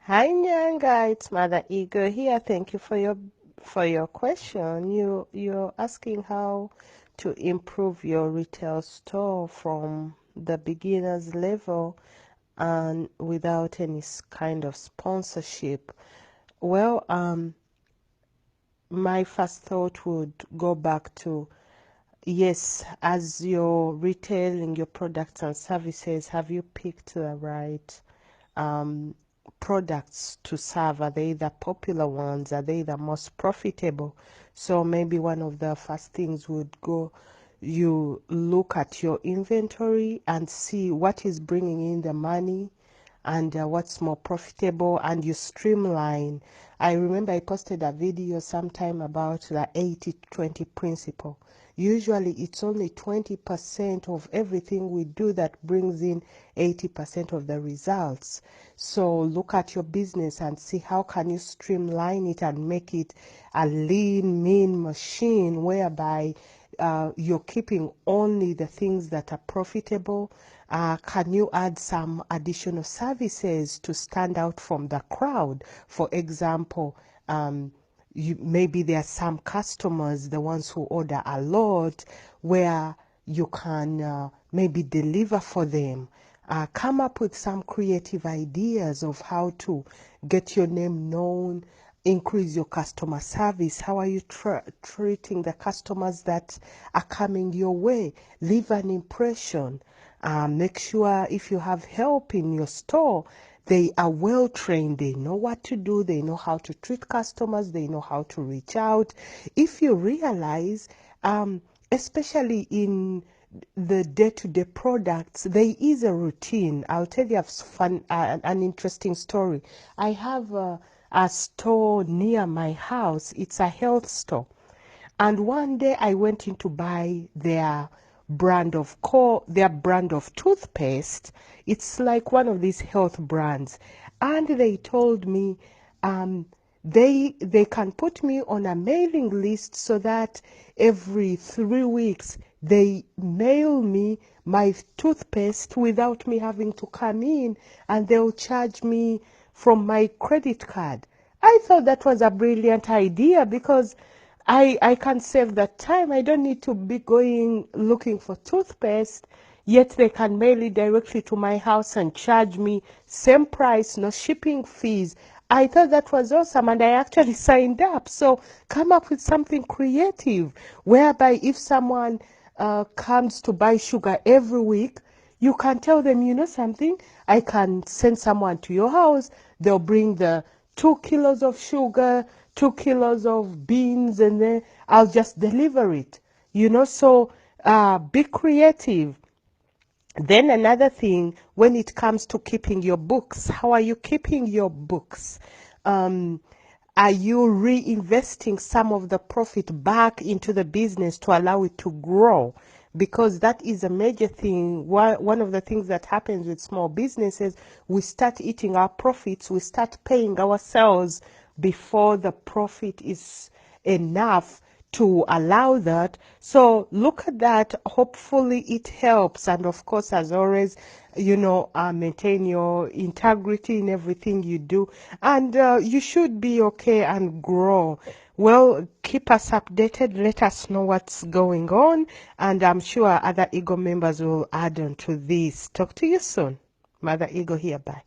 Hi Nyanga, it's Mother Ego here. Thank you for your question. You're asking how to improve your retail store from the beginner's level and without any kind of sponsorship. Well, my first thought would go back to, yes, as you're retailing your products and services, have you picked the right um, products to serve? Are they the popular ones? Are they the most profitable? So maybe one of the first things would go, you look at your inventory and see what is bringing in the money and what's more profitable, and you streamline. I remember I posted a video sometime about the 80-20 principle. Usually it's only 20% of everything we do that brings in 80% of the results. So look at your business and see how can you streamline it and make it a lean, mean machine whereby you're keeping only the things that are profitable. Can you add some additional services to stand out from the crowd? For example, maybe there are some customers, the ones who order a lot, where you can maybe deliver for them. Come up with some creative ideas of how to get your name known, increase your customer service. How are you treating the customers that are coming your way? Leave an impression. Make sure if you have help in your store, they are well trained. They know what to do. They know how to treat customers. They know how to reach out. If you realize, especially in the day-to-day products, there is a routine. I'll tell you an interesting story. I have a store near my house. It's a health store. And one day I went in to buy their brand of toothpaste. It's like one of these health brands. And they told me they can put me on a mailing list so that every 3 weeks they mail me my toothpaste without me having to come in, and they'll charge me from my credit card. I thought that was a brilliant idea because I can save that time. I don't need to be going looking for toothpaste, yet they can mail it directly to my house and charge me same price, no shipping fees. I thought that was awesome, and I actually signed up. So come up with something creative whereby if someone comes to buy sugar every week, you can tell them, you know something, I can send someone to your house. They'll bring the 2 kilos of sugar, 2 kilos of beans, and then I'll just deliver it. So be creative. Then another thing, when it comes to keeping your books, how are you keeping your books? Are you reinvesting some of the profit back into the business to allow it to grow? Because that is a major thing. One of the things that happens with small businesses, we start eating our profits, we start paying ourselves before the profit is enough to allow that. So look at that. Hopefully it helps. And of course, as always, maintain your integrity in everything you do. And you should be okay and grow. Well, keep us updated. Let us know what's going on. And I'm sure other Ego members will add on to this. Talk to you soon. Mother Ego here. Bye.